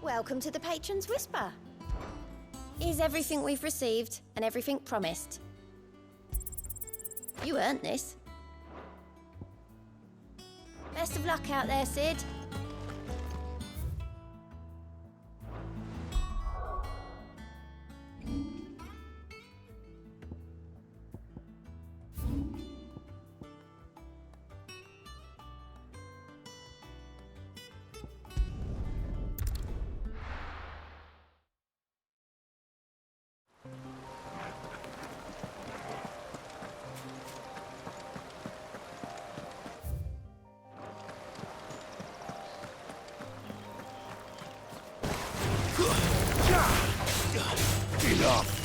Welcome to the Patron's Whisper. Here's everything we've received and everything promised. You earned this. Best of luck out there, Sid. Enough!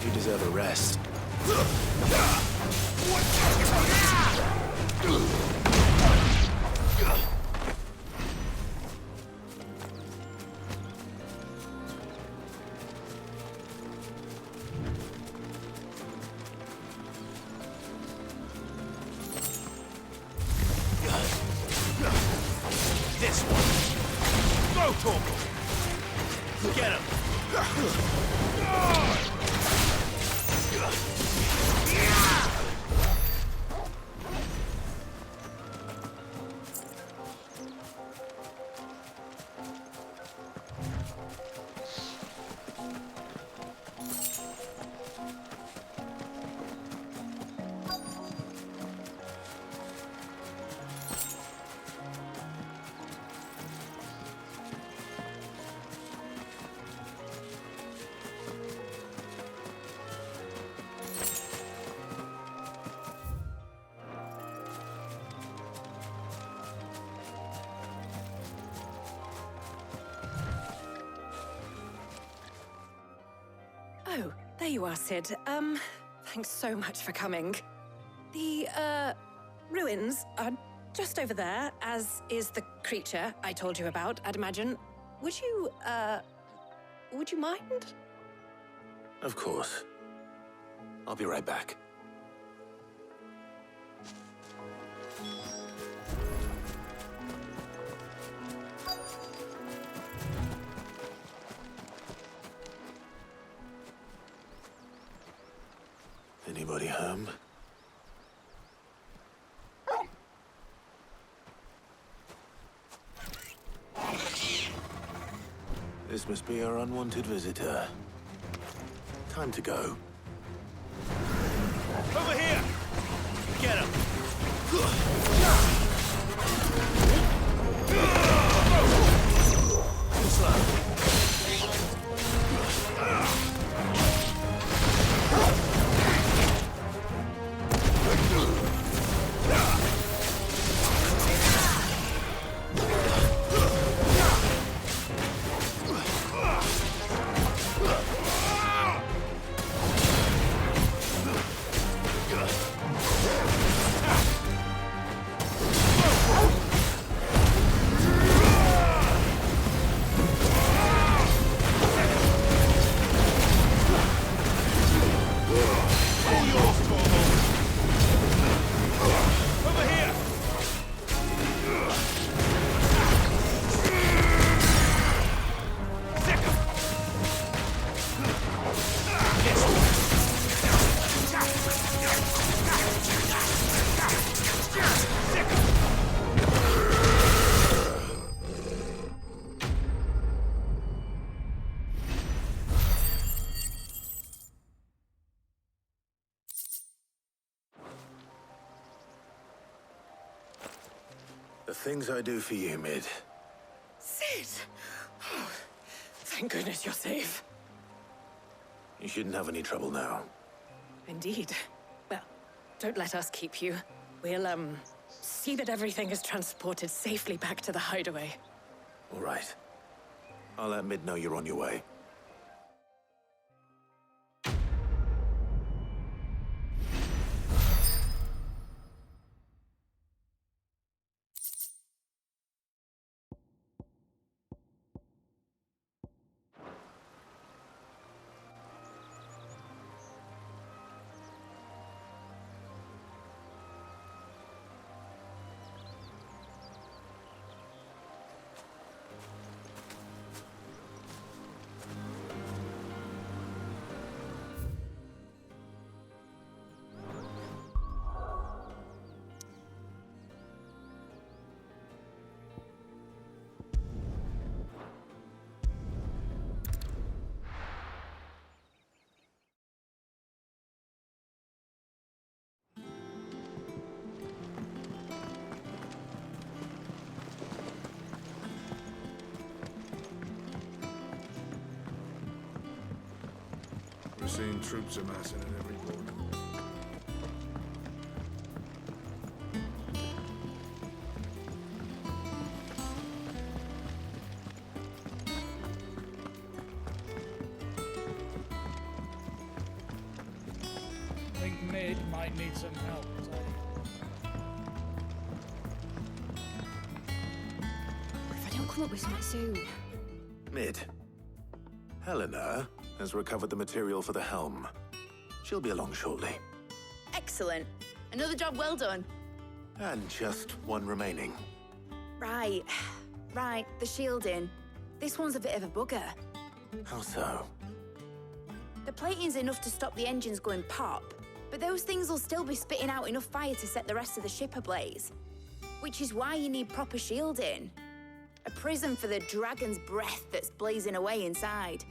You deserve a rest. This one. Go, Torgal. Get him. Oh, there you are, Sid. Thanks so much for coming. The, ruins are just over there, as is the creature I told you about, I'd imagine. Would you mind? Of course. I'll be right back. Anybody home? This must be our unwanted visitor. Time to go. Over here! Get him! Slow. things I do for you, Mid. Sid! Oh, thank goodness you're safe. You shouldn't have any trouble now. Indeed. Well, don't let us keep you. We'll, see that everything is transported safely back to the hideaway. All right. I'll let Mid know you're on your way. We're seeing troops amassing at every corner. I think Mid might need some help, Teddy. If I don't come up with something soon. Mid. Helena has recovered the material for the helm. She'll be along shortly. Excellent. Another job well done. And just one remaining. Right. Right, the shielding. This one's a bit of a bugger. How so? The plating's enough to stop the engines going pop, but those things will still be spitting out enough fire to set the rest of the ship ablaze. Which is why you need proper shielding. A prism for the dragon's breath that's blazing away inside.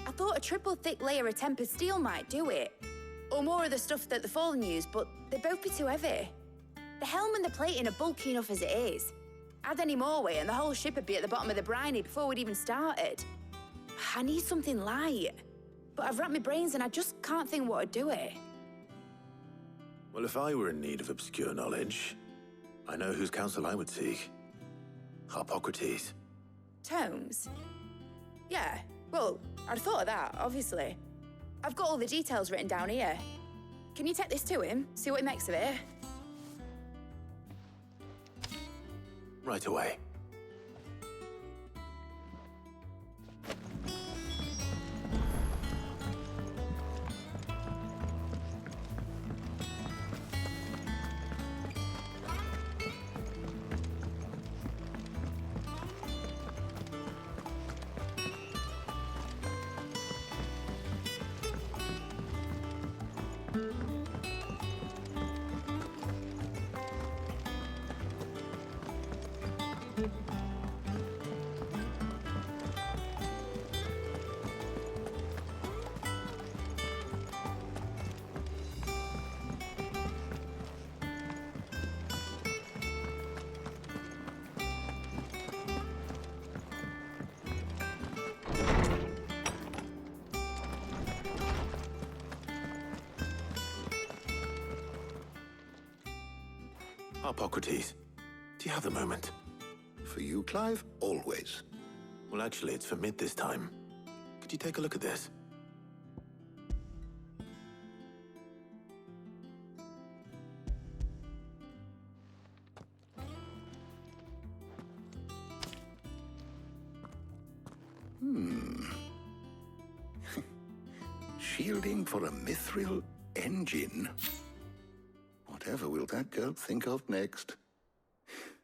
I thought a triple thick layer of tempered steel might do it. Or more of the stuff that the Fallen use, but they'd both be too heavy. The helm and the plating are bulky enough as it is. Add any more weight and the whole ship would be at the bottom of the briny before we'd even started. I need something light. But I've racked my brains and I just can't think what would do it. Well, if I were in need of obscure knowledge, I know whose counsel I would seek. Harpocrates. Tomes? Yeah, well, I'd thought of that, obviously. I've got all the details written down here. Can you take this to him, see what he makes of it? Right away. Harpocrates, do you have a moment? For you, Clive? Always. Well, actually, it's for Mid this time. Could you take a look at this? Shielding for a mithril engine? Whatever will that girl think of next?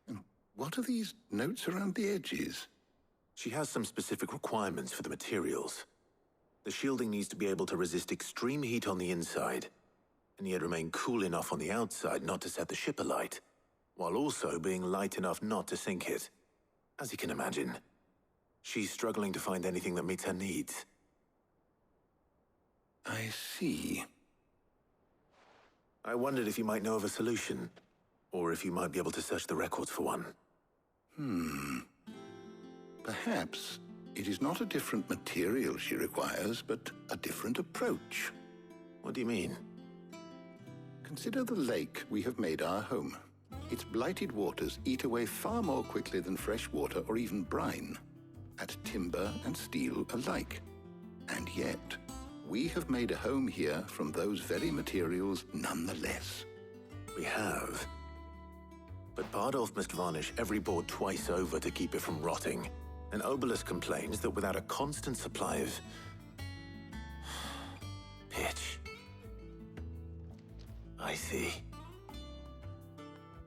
And what are these notes around the edges? She has some specific requirements for the materials. The shielding needs to be able to resist extreme heat on the inside, and yet remain cool enough on the outside not to set the ship alight, while also being light enough not to sink it. As you can imagine, she's struggling to find anything that meets her needs. I see. I wondered if you might know of a solution, or if you might be able to search the records for one. Perhaps it is not a different material she requires, but a different approach. What do you mean? Consider the lake we have made our home. Its blighted waters eat away far more quickly than fresh water or even brine, at timber and steel alike. And yet, we have made a home here from those very materials nonetheless. We have. But Bardolph must varnish every board twice over to keep it from rotting. And Obelisk complains that without a constant supply of pitch. I see.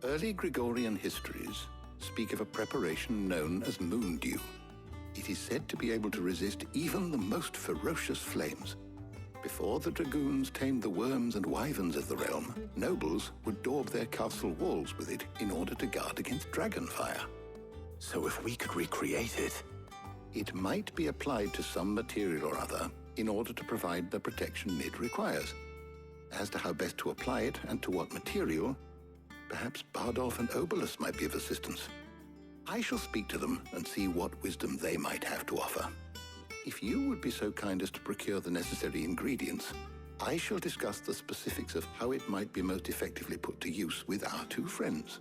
Early Gregorian histories speak of a preparation known as moon dew. It is said to be able to resist even the most ferocious flames. Before the dragoons tamed the worms and wyverns of the realm, nobles would daub their castle walls with it in order to guard against dragon fire. So if we could recreate it... It might be applied to some material or other in order to provide the protection Mid requires. As to how best to apply it and to what material, perhaps Bardolph and Obelisk might be of assistance. I shall speak to them and see what wisdom they might have to offer. If you would be so kind as to procure the necessary ingredients, I shall discuss the specifics of how it might be most effectively put to use with our two friends.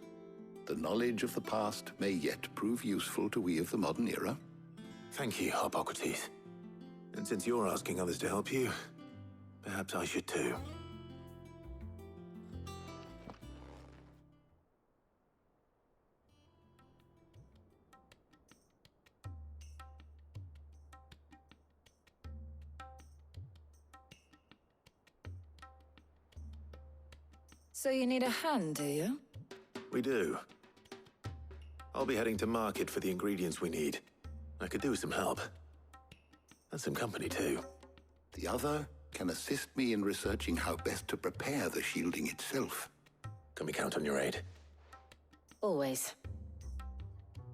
The knowledge of the past may yet prove useful to we of the modern era. Thank you, Hippocrates. And since you're asking others to help you, perhaps I should too. So you need a hand, do you? We do. I'll be heading to market for the ingredients we need. I could do with some help. And some company, too. The other can assist me in researching how best to prepare the shielding itself. Can we count on your aid? Always.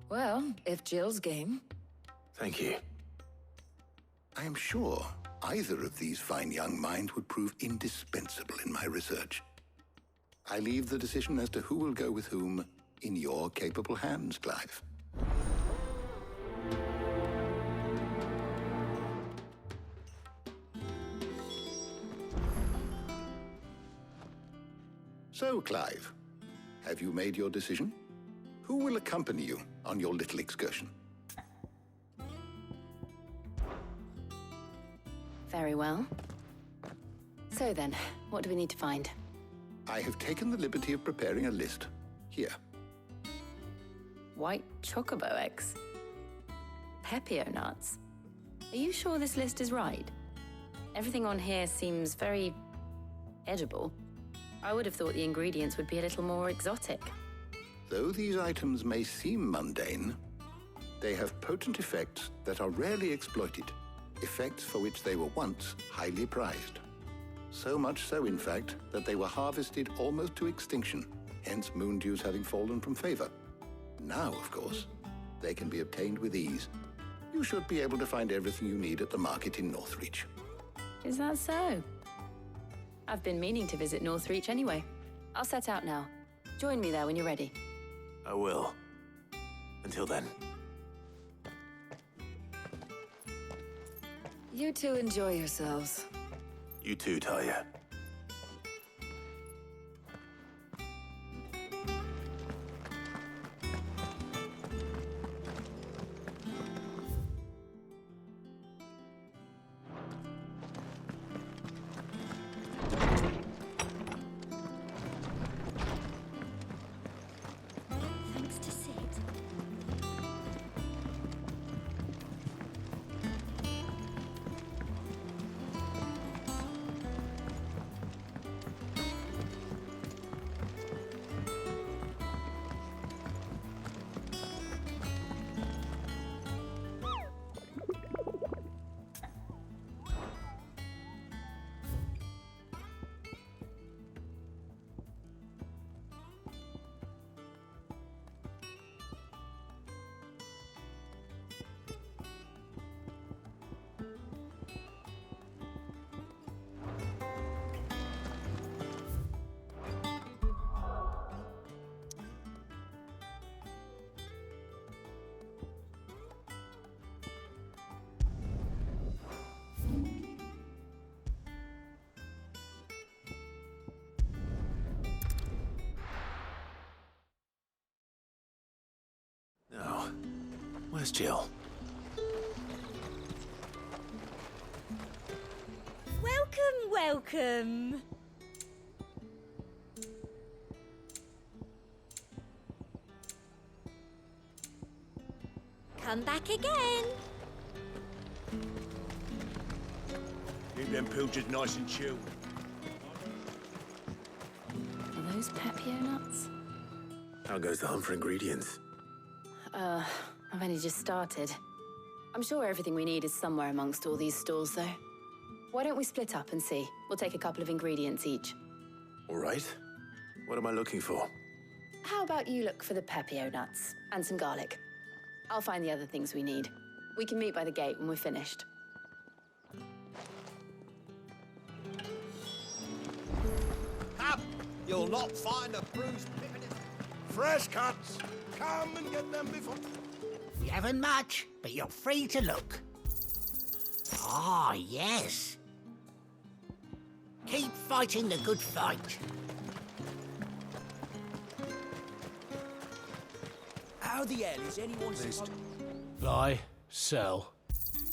Well, if Jill's game. Thank you. I am sure either of these fine young minds would prove indispensable in my research. I leave the decision as to who will go with whom in your capable hands, Clive. So, Clive, have you made your decision? Who will accompany you on your little excursion? Very well. So then, what do we need to find? I have taken the liberty of preparing a list. Here. White chocobo eggs. Pepio nuts. Are you sure this list is right? Everything on here seems very edible. I would have thought the ingredients would be a little more exotic. Though these items may seem mundane, they have potent effects that are rarely exploited, effects for which they were once highly prized. So much so, in fact, that they were harvested almost to extinction, hence moon dews having fallen from favor. Now, of course, they can be obtained with ease. You should be able to find everything you need at the market in Northreach. Is that so? I've been meaning to visit Northreach anyway. I'll set out now. Join me there when you're ready. I will. Until then. You two enjoy yourselves. You too, Talia. Thanks to Sid. Where's Jill? Welcome, welcome. Come back again. Keep them pilchers nice and chilled. Are those Pepio nuts? How goes the hunt for ingredients? I've only just started. I'm sure everything we need is somewhere amongst all these stalls, though. Why don't we split up and see? We'll take a couple of ingredients each. All right. What am I looking for? How about you look for the Pepio nuts and some garlic? I'll find the other things we need. We can meet by the gate when we're finished. Up! You'll not find a bruised pippin. Fresh cuts! Come and get them before... We haven't much, but you're free to look. Ah, yes. Keep fighting the good fight. How the hell is anyone supposed... Buy, sell,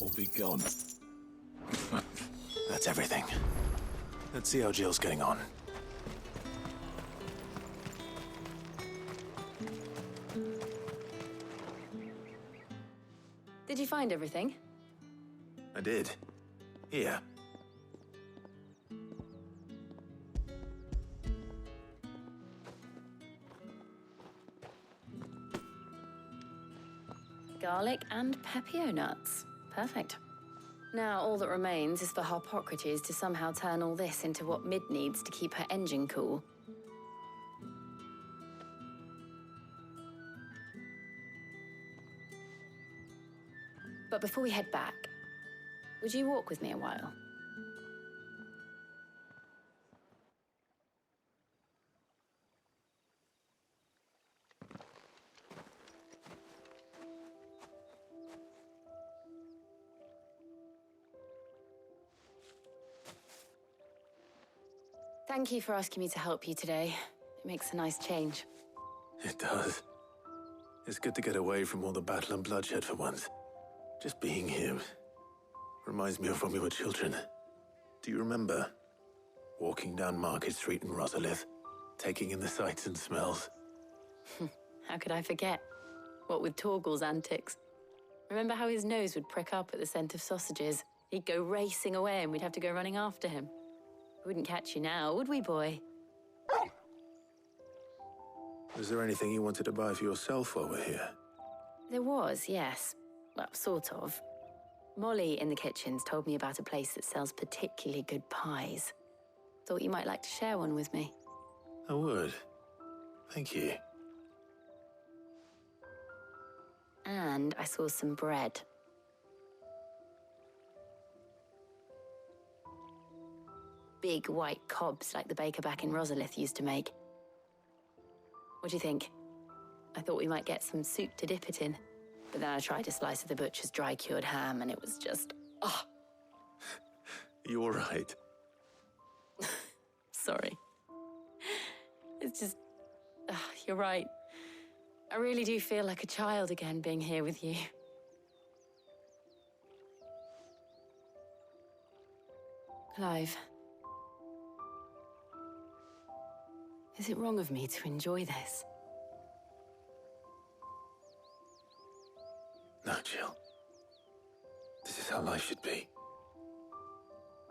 or be gone. That's everything. Let's see how Jill's getting on. Did you find everything? I did. Here. Garlic and Pepio nuts. Perfect. Now all that remains is for Harpocrates to somehow turn all this into what Mid needs to keep her engine cool. But before we head back, would you walk with me a while? Thank you for asking me to help you today. It makes a nice change. It does. It's good to get away from all the battle and bloodshed for once. Just being here reminds me of when we were children. Do you remember? Walking down Market Street in Rosalith, taking in the sights and smells. How could I forget? What with Torgal's antics. Remember how his nose would prick up at the scent of sausages? He'd go racing away and we'd have to go running after him. We wouldn't catch you now, would we, boy? Was there anything you wanted to buy for yourself while we're here? There was, yes. Well, sort of. Molly in the kitchens told me about a place that sells particularly good pies. Thought you might like to share one with me. I would. Thank you. And I saw some bread. Big white cobs like the baker back in Rosalith used to make. What do you think? I thought we might get some soup to dip it in. But then I tried a slice of the butcher's dry-cured ham and it was just... oh. You all right? Sorry. It's just... you're right. I really do feel like a child again being here with you. Clive. Is it wrong of me to enjoy this? No, Jill. This is how life should be.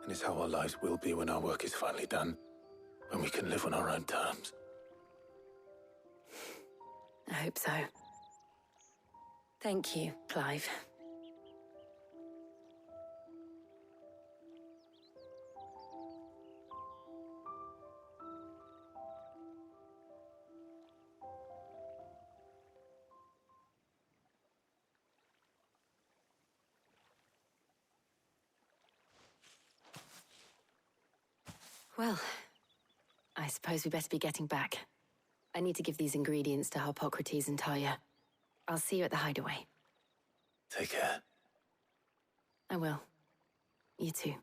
And it's how our lives will be when our work is finally done. When we can live on our own terms. I hope so. Thank you, Clive. Well, I suppose we better be getting back. I need to give these ingredients to Harpocrates and Talia. I'll see you at the hideaway. Take care. I will. You too.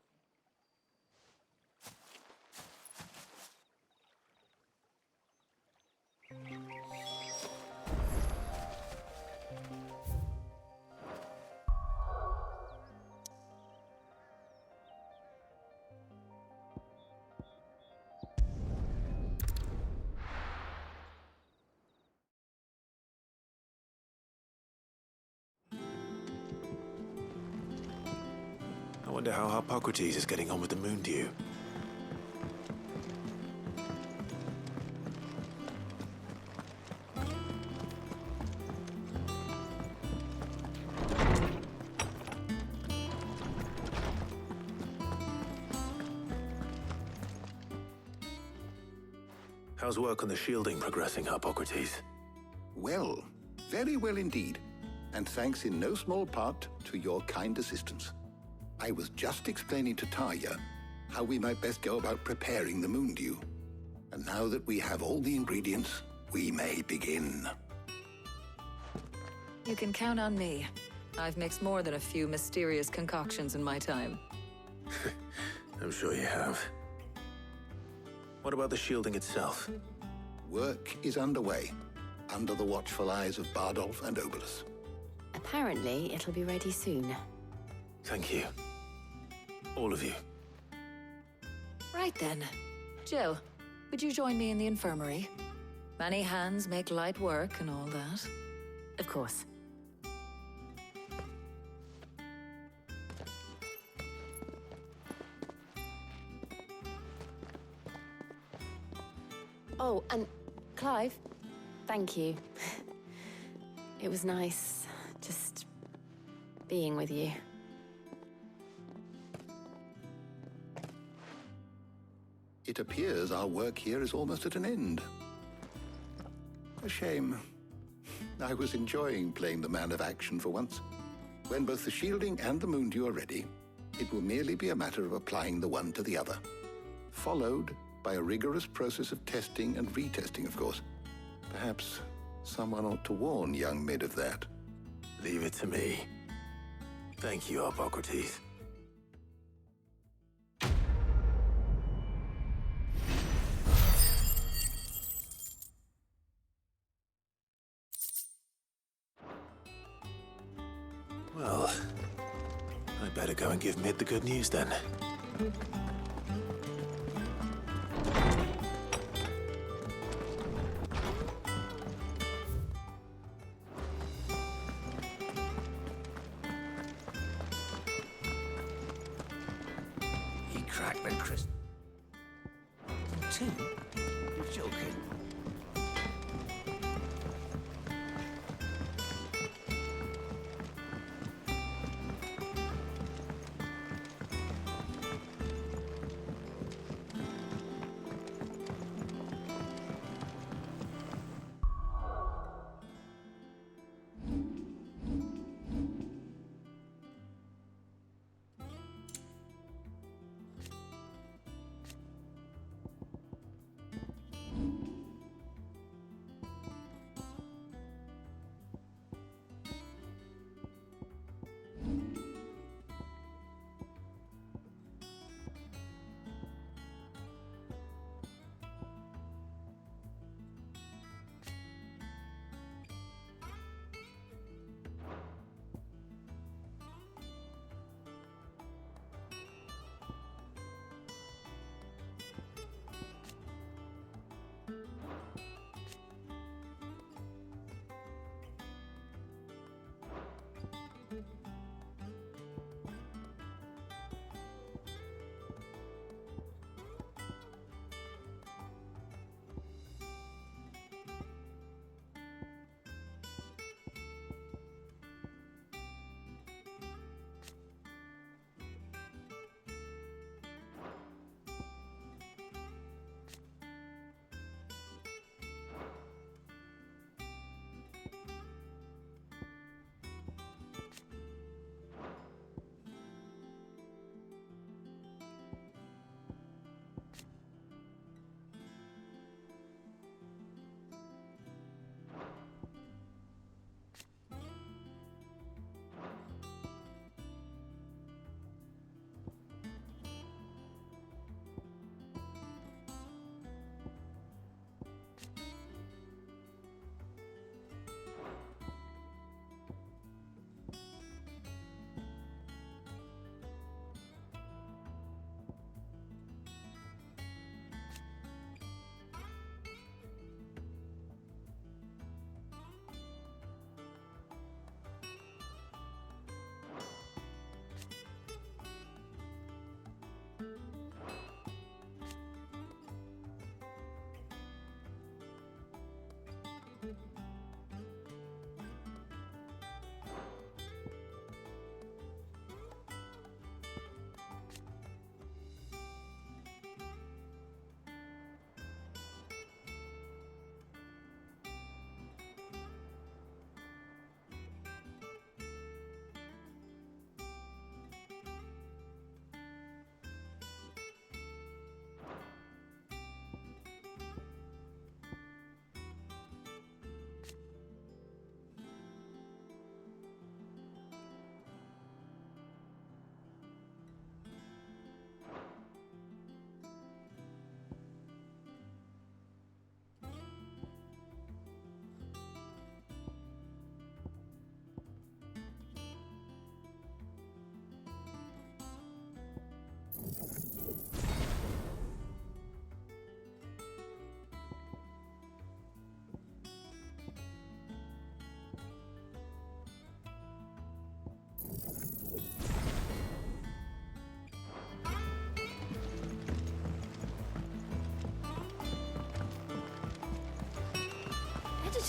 I wonder how Hippocrates is getting on with the moon dew. How's work on the shielding progressing, Hippocrates? Well, very well indeed. And thanks in no small part to your kind assistance. I was just explaining to Tarja how we might best go about preparing the moon dew. And now that we have all the ingredients, we may begin. You can count on me. I've mixed more than a few mysterious concoctions in my time. I'm sure you have. What about the shielding itself? Work is underway, under the watchful eyes of Bardolph and Obolus. Apparently, it'll be ready soon. Thank you. All of you. Right then. Jill, would you join me in the infirmary? Many hands make light work and all that. Of course. Oh, and Clive, thank you. It was nice just being with you. It appears our work here is almost at an end. A shame. I was enjoying playing the man of action for once. When both the shielding and the moon dew are ready, it will merely be a matter of applying the one to the other, followed by a rigorous process of testing and retesting, of course. Perhaps someone ought to warn young Mid of that. Leave it to me. Thank you, Hippocrates. Well, I better go and give Mid the good news then. He cracked the crystal. Two? You're joking.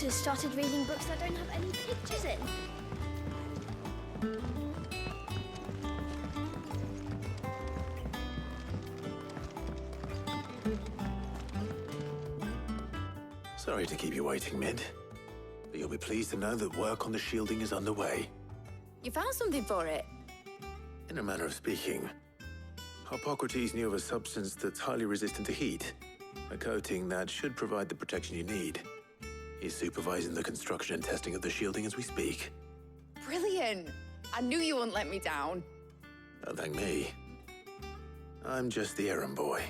daughter's started reading books that don't have any pictures in. Sorry to keep you waiting, Mid. But you'll be pleased to know that work on the shielding is underway. You found something for it? In a manner of speaking, Hippocrates knew of a substance that's highly resistant to heat, a coating that should provide the protection you need. He's supervising the construction and testing of the shielding as we speak. Brilliant! I knew you wouldn't let me down. Don't thank me. I'm just the errand boy.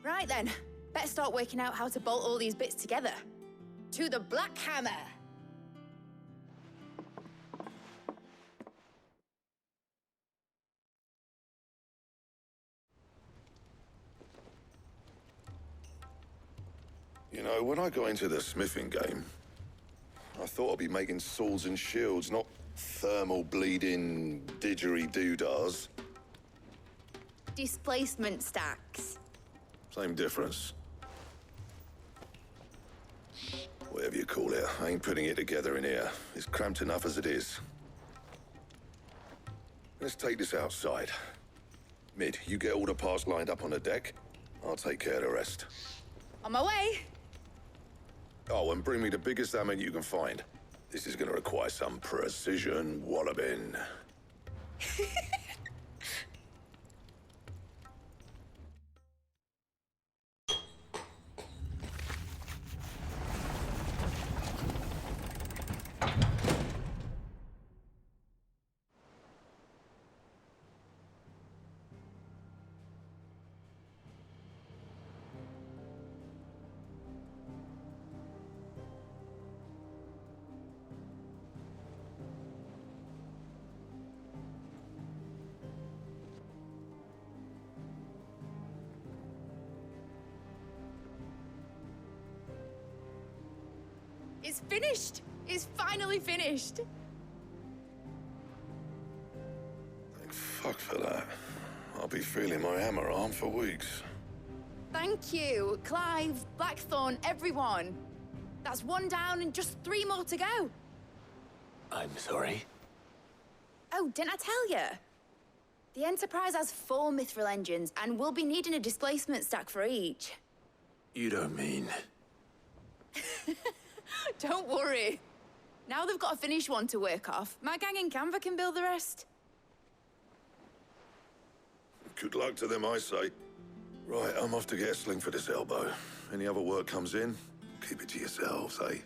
Right then, better start working out how to bolt all these bits together. To the Black Hammer! You know, when I got into the smithing game, I thought I'd be making swords and shields, not thermal bleeding didgeridoo-dahs. Displacement stacks. Same difference. Whatever you call it, I ain't putting it together in here. It's cramped enough as it is. Let's take this outside. Mid, you get all the parts lined up on the deck. I'll take care of the rest. On my way! Oh, and bring me the biggest hammer you can find. This is gonna require some precision walloping. It's finished! It's finally finished! Thank fuck for that. I'll be feeling my hammer arm for weeks. Thank you, Clive, Blackthorn, everyone. That's one down and just 3 more to go. I'm sorry. Oh, didn't I tell you? The Enterprise has 4 mithril engines, and we'll be needing a displacement stack for each. You don't mean... Don't worry. Now they've got a finished one to work off. My gang in Canva can build the rest. Good luck to them, I say. Right, I'm off to get a sling for this elbow. Any other work comes in, keep it to yourselves, eh?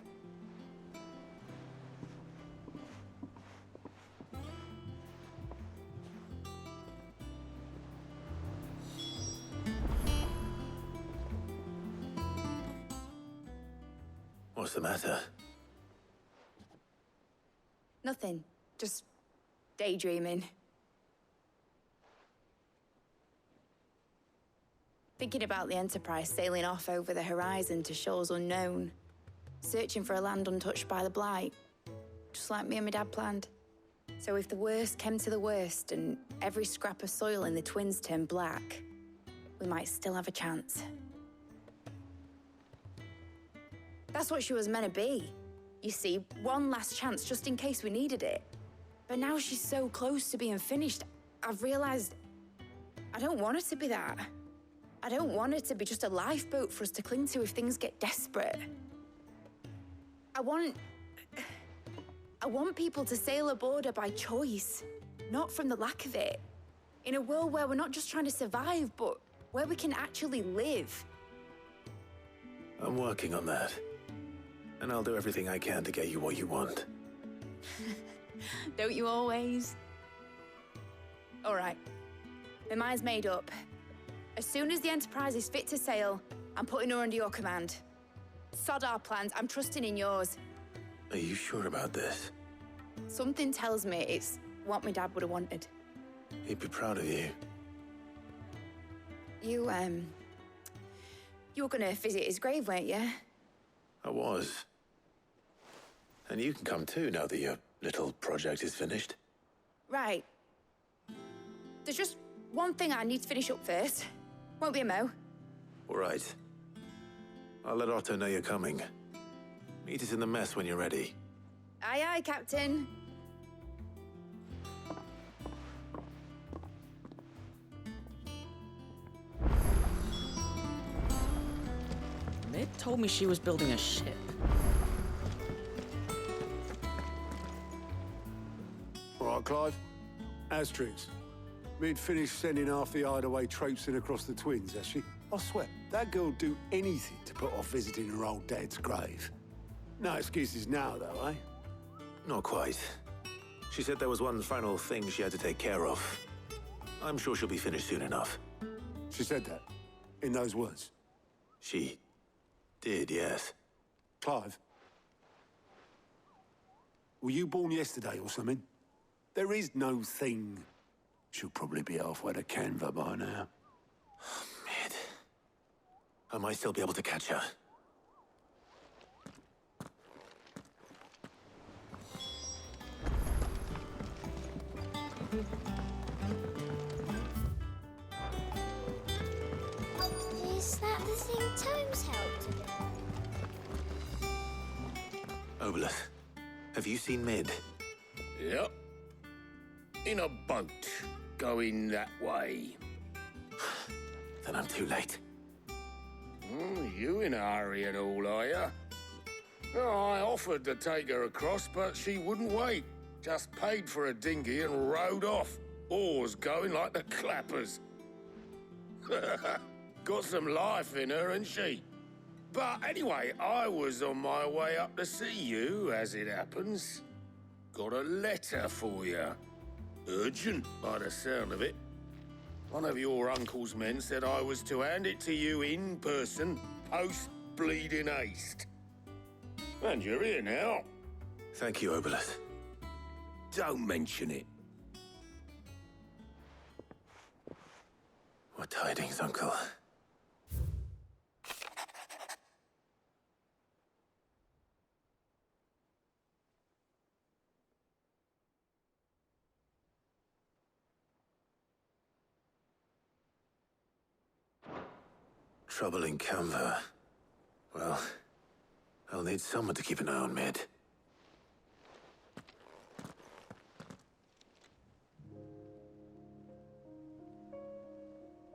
What's the matter? Nothing. Just daydreaming. Thinking about the Enterprise sailing off over the horizon to shores unknown, searching for a land untouched by the Blight, just like me and my dad planned. So if the worst came to the worst and every scrap of soil in the Twins turned black, we might still have a chance. That's what she was meant to be. You see, one last chance just in case we needed it. But now she's so close to being finished, I've realized I don't want her to be that. I don't want her to be just a lifeboat for us to cling to if things get desperate. I want people to sail aboard her by choice, not from the lack of it. In a world where we're not just trying to survive, but where we can actually live. I'm working on that. And I'll do everything I can to get you what you want. Don't you always? All right. My mind's made up. As soon as the Enterprise is fit to sail, I'm putting her under your command. Sod our plans, I'm trusting in yours. Are you sure about this? Something tells me it's what my dad would have wanted. He'd be proud of you. You were gonna visit his grave, weren't you? I was. And you can come too now that your little project is finished. Right. There's just one thing I need to finish up first. Won't be a mo. All right. I'll let Otto know you're coming. Meet us in the mess when you're ready. Aye, aye, Captain. Mid told me she was building a ship. All right, Clive. Asterix. Mid finished sending half the hideaway traipsing across the twins, has she? I swear, that girl'd do anything to put off visiting her old dad's grave. No excuses now, though, eh? Not quite. She said there was one final thing she had to take care of. I'm sure she'll be finished soon enough. She said that? In those words? She did, yes. Clive? Were you born yesterday or something? There is no thing. She'll probably be halfway to Canva by now. Mid. I might still be able to catch her. Is that the thing Tomes helped with? Obolus, have you seen Mid? Yep. In a boat, going that way. Then I'm too late. You in a hurry and all, are you? Oh, I offered to take her across, but she wouldn't wait. Just paid for a dinghy and rowed off. Oars going like the clappers. Got some life in her, ain't she? But anyway, I was on my way up to see you, as it happens. Got a letter for you. Urgent, by the sound of it. One of your uncle's men said I was to hand it to you in person, post-bleeding haste. And you're here now. Thank you, Obolus. Don't mention it. What tidings, Uncle? Trouble in Canva. Well, I'll need someone to keep an eye on Mid.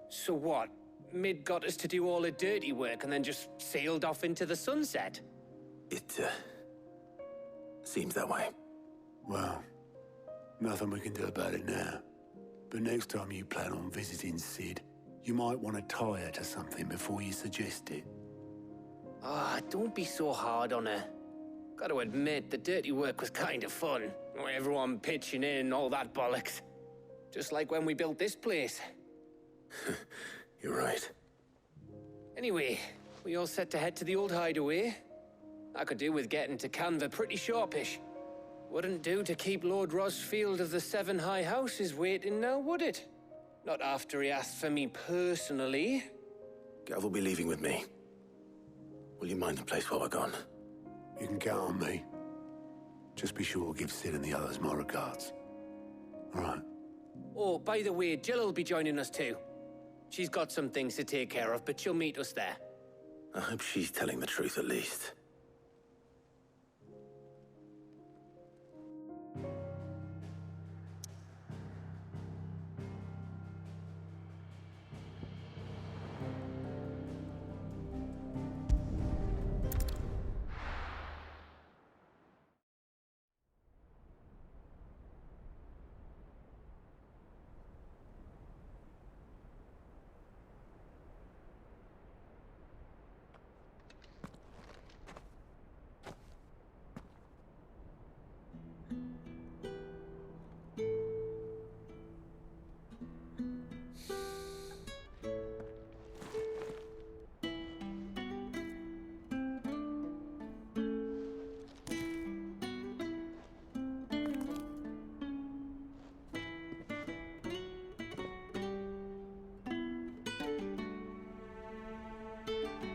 So what? Mid got us to do all the dirty work and then just sailed off into the sunset? It, seems that way. Well, nothing we can do about it now. But next time you plan on visiting Sid, you might want to tie her to something before you suggest it. Ah, don't be so hard on her. Gotta admit, the dirty work was kind of fun. Everyone pitching in, all that bollocks. Just like when we built this place. You're right. Anyway, we all set to head to the old hideaway. I could do with getting to Canva pretty sharpish. Wouldn't do to keep Lord Rosfield of the Seven High Houses waiting now, would it? Not after he asked for me personally. Gav will be leaving with me. Will you mind the place while we're gone? You can count on me. Just be sure to give Sid and the others my regards. All right. Oh, by the way, Jill will be joining us too. She's got some things to take care of, but she'll meet us there. I hope she's telling the truth at least.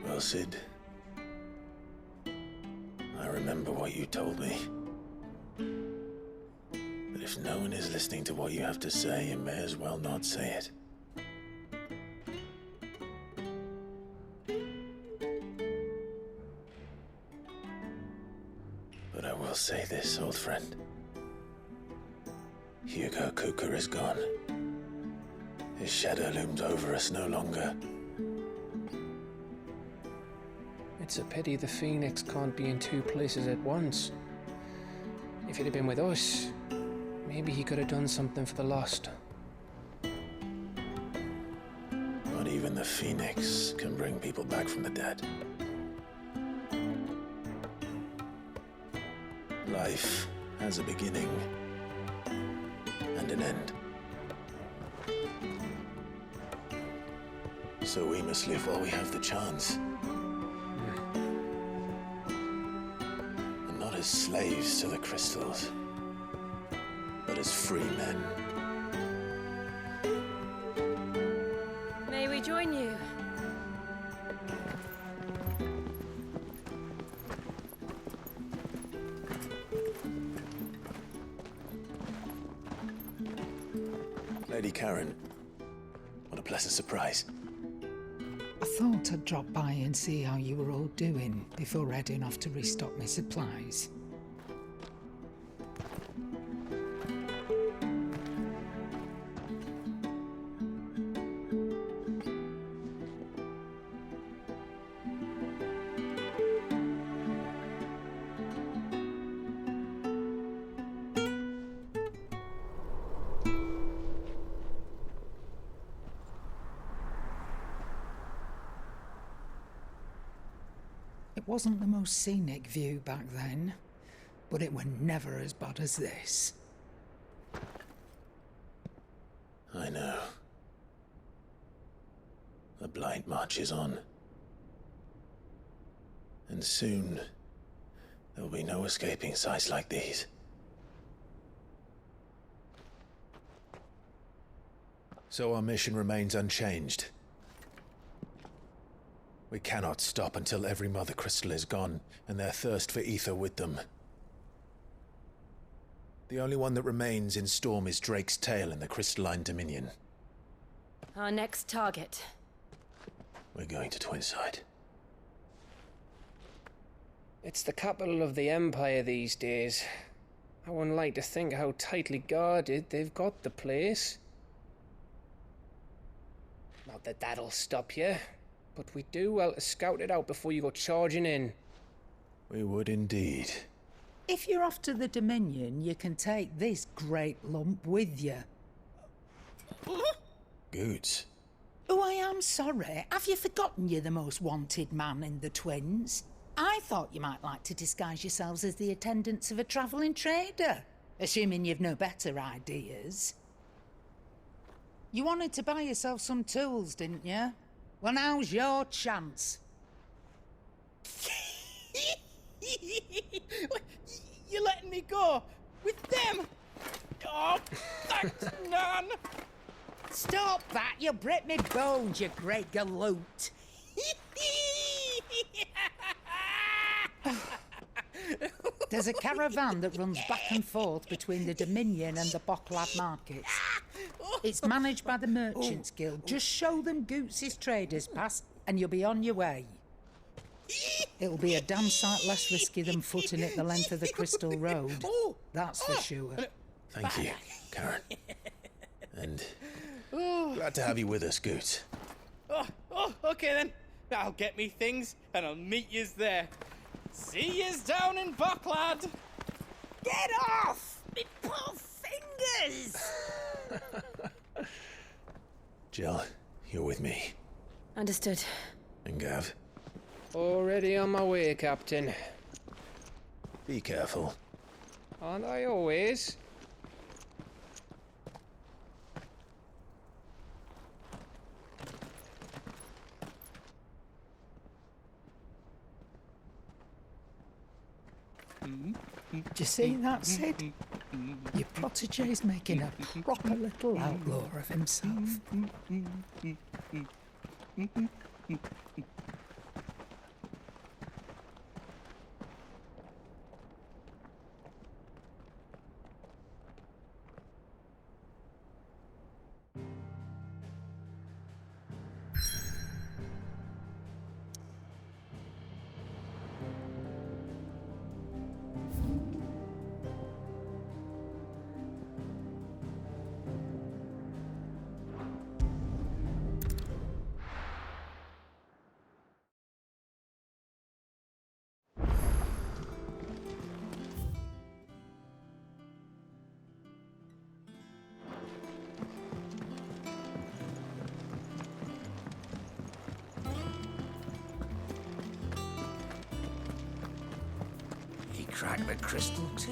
Well, Sid, I remember what you told me. But if no one is listening to what you have to say, you may as well not say it. say this, old friend. Hugo Kuka is gone. His shadow looms over us no longer. It's a pity the Phoenix can't be in two places at once. If he'd have been with us, maybe he could have done something for the lost. Not even the Phoenix can bring people back from the dead. Life has a beginning and an end. So we must live while we have the chance. And not as slaves to the crystals, but as free men. May we join you? Lady Karen, what a pleasant surprise. I thought I'd drop by and see how you were all doing before heading off to restock my supplies. It wasn't the most scenic view back then, but it were never as bad as this. I know. The blight marches on. And soon, there will be no escaping sights like these. So our mission remains unchanged. We cannot stop until every Mother Crystal is gone, and their thirst for ether with them. The only one that remains in Storm is Drake's Tail in the Crystalline Dominion. Our next target. We're going to Twinside. It's the capital of the Empire these days. I wouldn't like to think how tightly guarded they've got the place. Not that that'll stop you. But we do well to scout it out before you go charging in. We would indeed. If you're off to the Dominion, you can take this great lump with you. Goods. Oh, I am sorry. Have you forgotten you're the most wanted man in the Twins? I thought you might like to disguise yourselves as the attendants of a travelling trader, assuming you've no better ideas. You wanted to buy yourself some tools, didn't you? Well, now's your chance. You're letting me go? With them? Oh, thanks, Nan! Stop that! You'll break me bones, you great galoot! There's a caravan that runs back and forth between the Dominion and the Bocklad markets. It's managed by the Merchants Guild. Just show them Goots' traders pass and you'll be on your way. It'll be a damn sight less risky than footing it the length of the Crystal Road. That's for sure. Thank you, Karen. And glad to have you with us, Goots. Okay then. I'll get me things and I'll meet yous there. See yous down in Bocklad. Get off! Me poor fingers! Jill, you're with me. Understood. And Gav? Already on my way, Captain. Be careful. Aren't I always? Do you see that, Sid? Your protege's making a proper little outlaw of himself. crack the crystal too.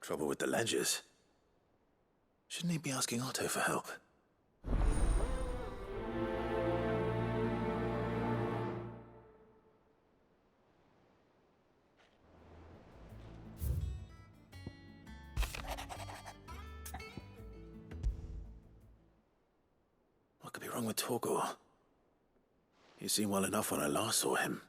Trouble with the ledgers. Shouldn't he be asking Otto for help? What could be wrong with Torgor? He seemed well enough when I last saw him.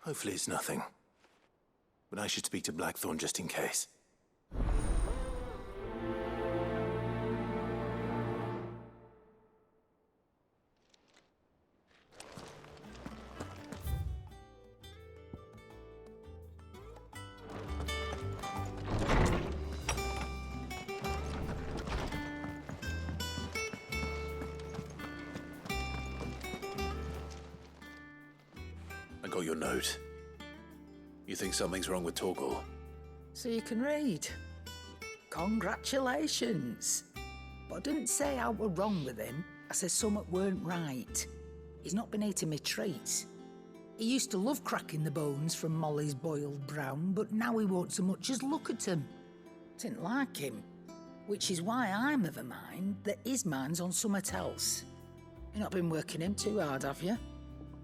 Hopefully it's nothing. But I should speak to Blackthorn just in case. I got your note. You think something's wrong with Torgor? So you can read. Congratulations. But I didn't say I were wrong with him. I said something weren't right. He's not been eating me treats. He used to love cracking the bones from Molly's boiled brown, but now he won't so much as look at them. Didn't like him. Which is why I'm of a mind that his mind's on something else. You've not been working him too hard, have you?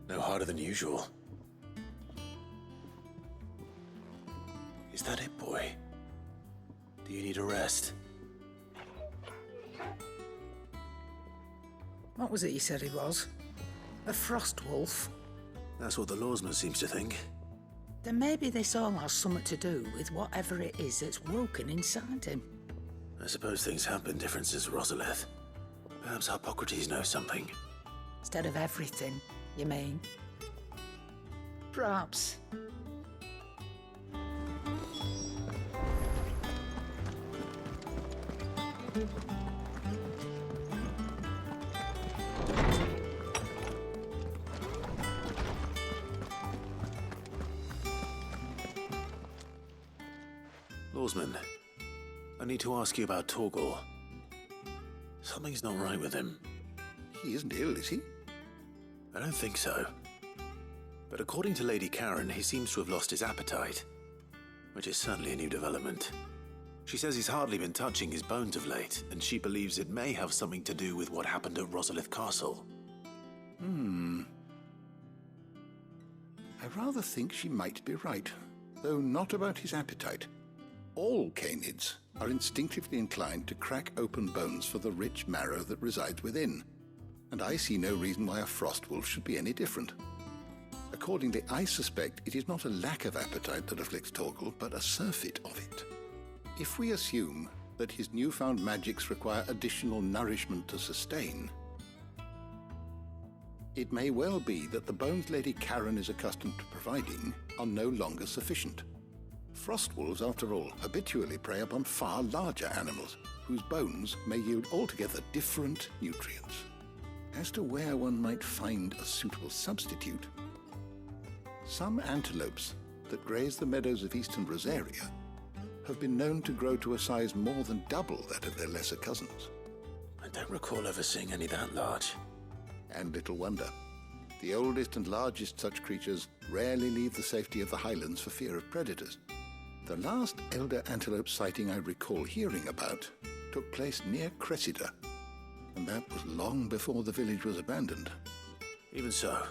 No harder than usual. Is that it, boy? Do you need a rest? What was it you said he was? A frost wolf? That's what the lawsman seems to think. Then maybe this all has something to do with whatever it is that's woken inside him. I suppose things have been different since Rosalith. Perhaps Hippocrates knows something. Instead of everything, you mean? Perhaps. Lawsman, I need to ask you about Torgor. Something's not right with him. He isn't ill, is he? I don't think so. But according to Lady Karen, he seems to have lost his appetite, which is certainly a new development. She says he's hardly been touching his bones of late, and she believes it may have something to do with what happened at Rosalith Castle. I rather think she might be right, though not about his appetite. All canids are instinctively inclined to crack open bones for the rich marrow that resides within, and I see no reason why a frost wolf should be any different. Accordingly, I suspect it is not a lack of appetite that afflicts Torgor, but a surfeit of it. If we assume that his newfound magics require additional nourishment to sustain, it may well be that the bones Lady Karen is accustomed to providing are no longer sufficient. Frost wolves, after all, habitually prey upon far larger animals, whose bones may yield altogether different nutrients. As to where one might find a suitable substitute, some antelopes that graze the meadows of eastern Rosaria have been known to grow to a size more than double that of their lesser cousins. I don't recall ever seeing any that large. And little wonder. The oldest and largest such creatures rarely leave the safety of the highlands for fear of predators. The last elder antelope sighting I recall hearing about took place near Cressida, and that was long before the village was abandoned. Even so,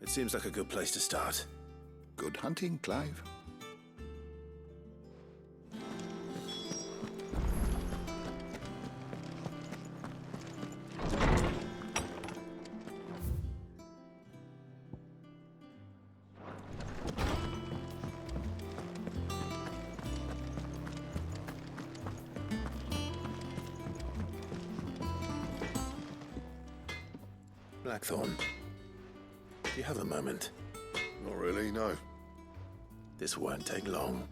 it seems like a good place to start. Good hunting, Clive. Blackthorn, do you have a moment? Not really, no. This won't take long.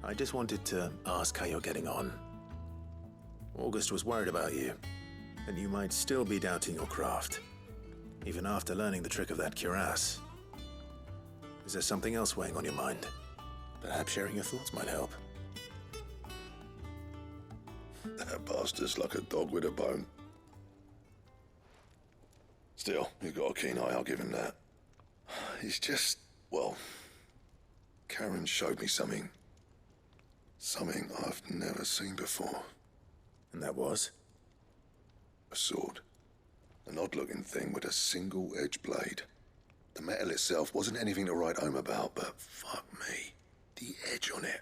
I just wanted to ask how you're getting on. August was worried about you, and you might still be doubting your craft, even after learning the trick of that cuirass. Is there something else weighing on your mind? Perhaps sharing your thoughts might help. That bastard's like a dog with a bone. Still, you've got a keen eye, I'll give him that. It's just, well, Karen showed me something. Something I've never seen before. And that was? A sword. An odd-looking thing with a single-edged blade. The metal itself wasn't anything to write home about, but fuck me, the edge on it.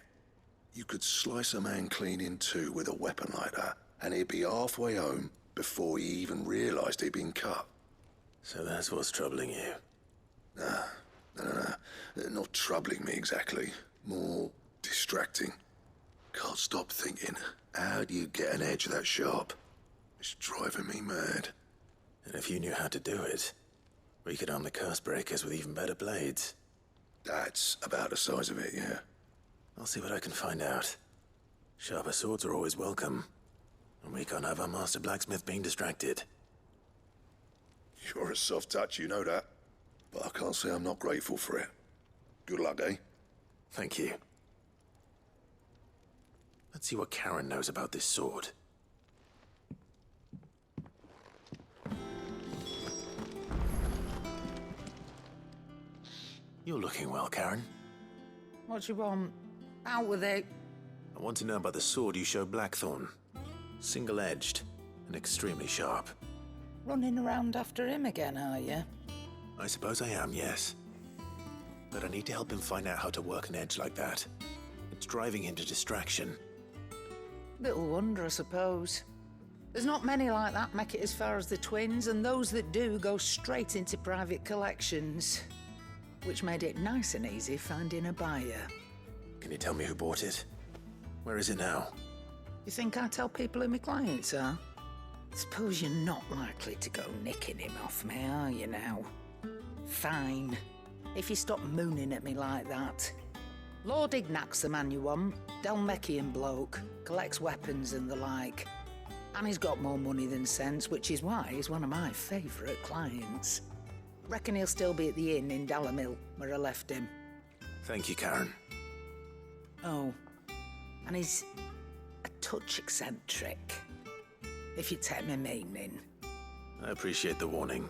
You could slice a man clean in two with a weapon like that, and he'd be halfway home before he even realised he'd been cut. So that's what's troubling you? Nah. Not troubling me exactly. More distracting. Can't stop thinking, how do you get an edge that sharp? It's driving me mad. And if you knew how to do it, we could arm the curse breakers with even better blades. That's about the size of it, yeah. I'll see what I can find out. Sharper swords are always welcome. And we can't have our master blacksmith being distracted. You're a soft touch, you know that. But I can't say I'm not grateful for it. Good luck, eh? Thank you. Let's see what Karen knows about this sword. You're looking well, Karen. What do you want? Out with it. I want to know about the sword you showed Blackthorn. Single-edged and extremely sharp. Running around after him again, are you? I suppose I am, yes. But I need to help him find out how to work an edge like that. It's driving him to distraction. Little wonder, I suppose. There's not many like that make it as far as the twins, and those that do go straight into private collections. Which made it nice and easy finding a buyer. Can you tell me who bought it? Where is it now? You think I tell people who my clients are? Suppose you're not likely to go nicking him off me, are you now? Fine. If you stop mooning at me like that. Lord Ignac's the man you want. Dalmekian bloke. Collects weapons and the like. And he's got more money than sense, which is why he's one of my favourite clients. Reckon he'll still be at the inn in Dalamil, where I left him. Thank you, Karen. Oh, and he's a touch eccentric, if you take my meaning. I appreciate the warning.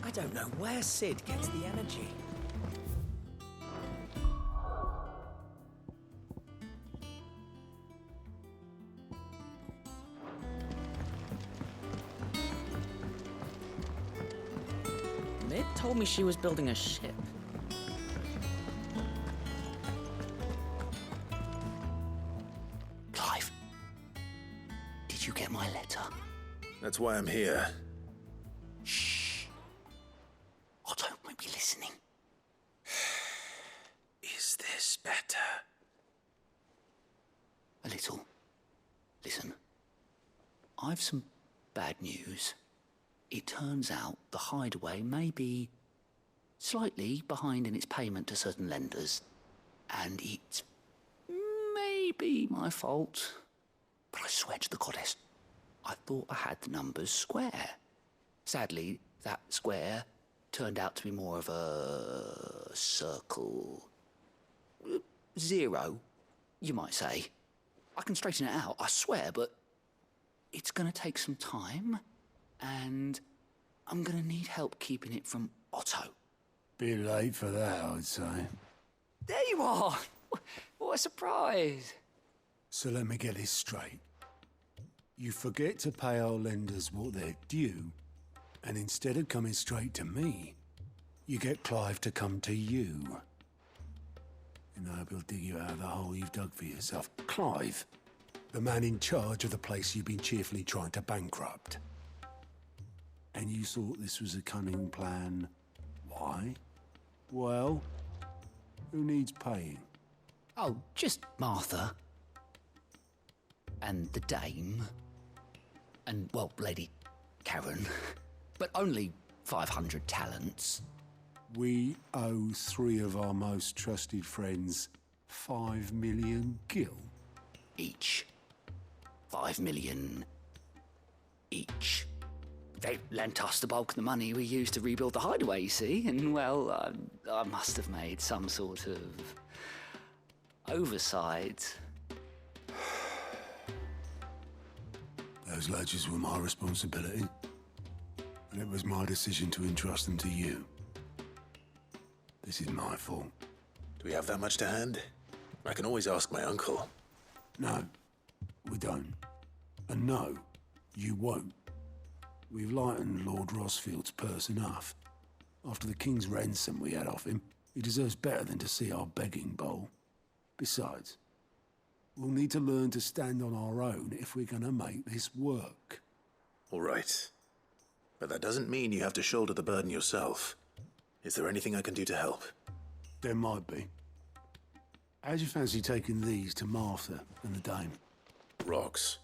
I don't know where Sid gets the energy. Mid told me she was building a ship. Clive, did you get my letter? That's why I'm here. Shh. Otto might be listening. Is this better? A little. Listen, I've some bad news. It turns out the hideaway may be slightly behind in its payment to certain lenders, and it may be my fault. But I swear to the goddess, I thought I had the numbers square. Sadly, that square turned out to be more of a circle. Zero, you might say. I can straighten it out, I swear, but it's gonna take some time, and I'm gonna need help keeping it from Otto. Bit late for that, I'd say. There you are! What a surprise! So let me get this straight. You forget to pay our lenders what they're due, and instead of coming straight to me, you get Clive to come to you. And I hope he'll dig you out of the hole you've dug for yourself. Clive, The man in charge of the place you've been cheerfully trying to bankrupt. And you thought this was a cunning plan. Why? Well, who needs paying? Oh, just Martha. And the dame. And, well, Lady Karen. But only 500 talents. We owe 3 of our most trusted friends 5 million gil. Each. 5 million each. They lent us the bulk of the money we used to rebuild the hideaway, you see, and, well, I must have made some sort of oversight. Those ledgers were my responsibility, and it was my decision to entrust them to you. This is my fault. Do we have that much to hand? I can always ask my uncle. No, we don't. And no, you won't. We've lightened Lord Rosfield's purse enough. After the king's ransom we had off him, he deserves better than to see our begging bowl. Besides, we'll need to learn to stand on our own if we're gonna make this work. All right. But that doesn't mean you have to shoulder the burden yourself. Is there anything I can do to help? There might be. How'd you fancy taking these to Martha and the dame? Rocks.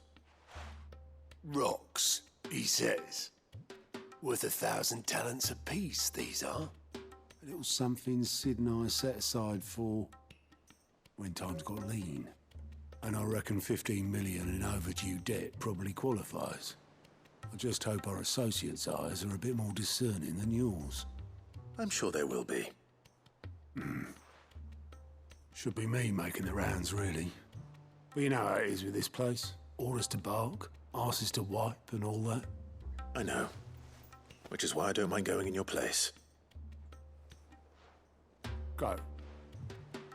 Rocks, he says. Worth 1,000 talents apiece, these are. A little something Sid and I set aside for when times got lean. And I reckon 15 million in overdue debt probably qualifies. I just hope our associates' eyes are a bit more discerning than yours. I'm sure there will be. Should be me making the rounds, really. But you know how it is with this place. Orders to bark, arses to wipe, and all that. I know. Which is why I don't mind going in your place. Go.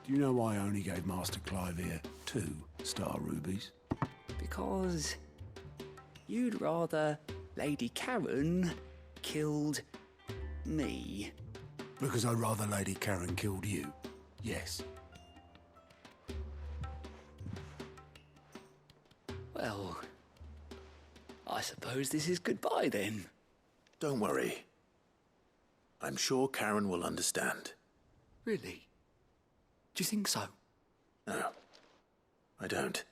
Do you know why I only gave Master Clive here 2 star rubies? Because you'd rather Lady Karen killed me. Because I'd rather Lady Karen killed you. Yes. Well, I suppose this is goodbye then. Don't worry. I'm sure Karen will understand. Really? Do you think so? No, I don't.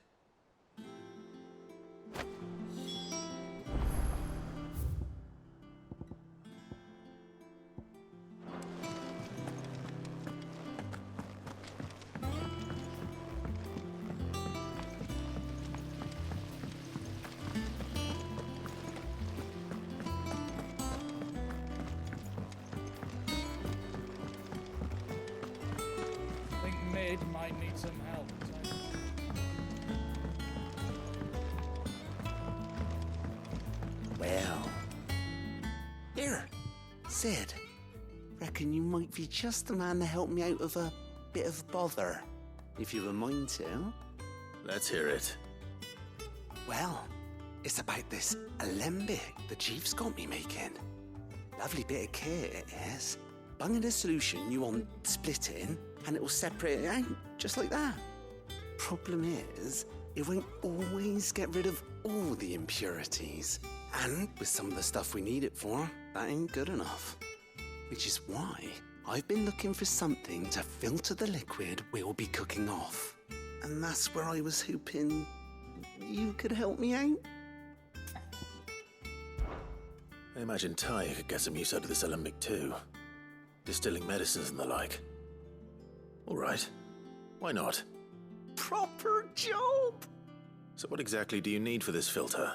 Might need some help. Well. Here, Sid. Reckon you might be just the man to help me out of a bit of bother, if you were mind to. Let's hear it. Well, it's about this alembic the chief's got me making. Lovely bit of kit it is. Bung in a solution you want splitting, and it will separate it out, just like that. Problem is, it won't always get rid of all the impurities. And with some of the stuff we need it for, that ain't good enough. Which is why I've been looking for something to filter the liquid we'll be cooking off. And that's where I was hoping you could help me out. I imagine Ty could get some use out of this alembic too. Distilling medicines and the like. All right. Why not? Proper job! So what exactly do you need for this filter?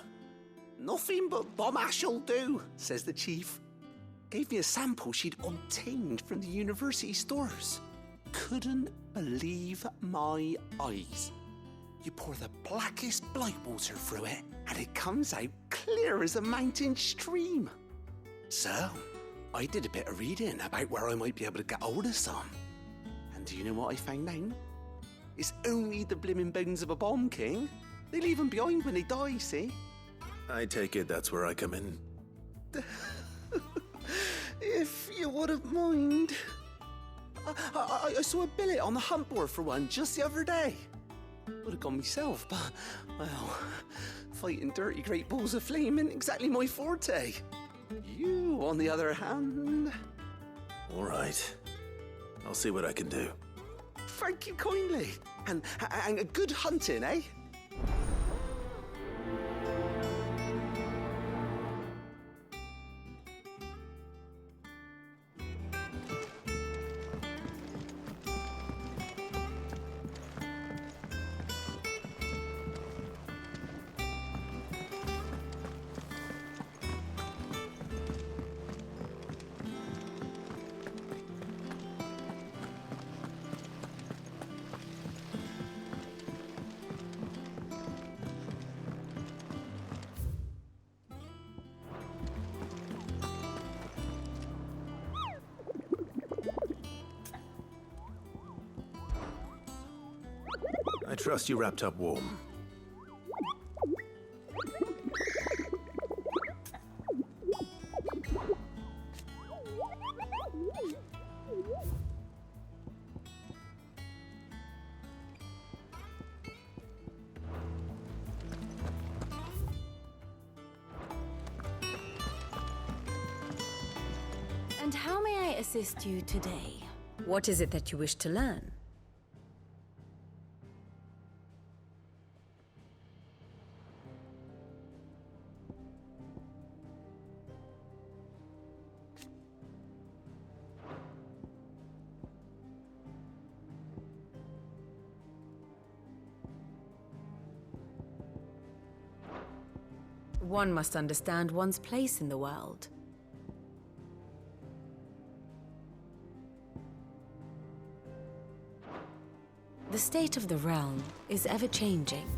Nothing but bomb ash'll do, says the chief. Gave me a sample she'd obtained from the university stores. Couldn't believe my eyes. You pour the blackest blight water through it, and it comes out clear as a mountain stream. So, I did a bit of reading about where I might be able to get hold of some. And do you know what I found out? It's only the blimmin' bones of a bomb king. They leave them behind when they die, see? I take it that's where I come in. If you wouldn't mind. I saw a billet on the hunt board for one just the other day. Would have gone myself, but, well, fighting dirty great balls of flame isn't exactly my forte. You, on the other hand... All right. I'll see what I can do. Thank you kindly. And good hunting, eh? I trust you wrapped up warm. And how may I assist you today? What is it that you wish to learn? One must understand one's place in the world. The state of the realm is ever-changing.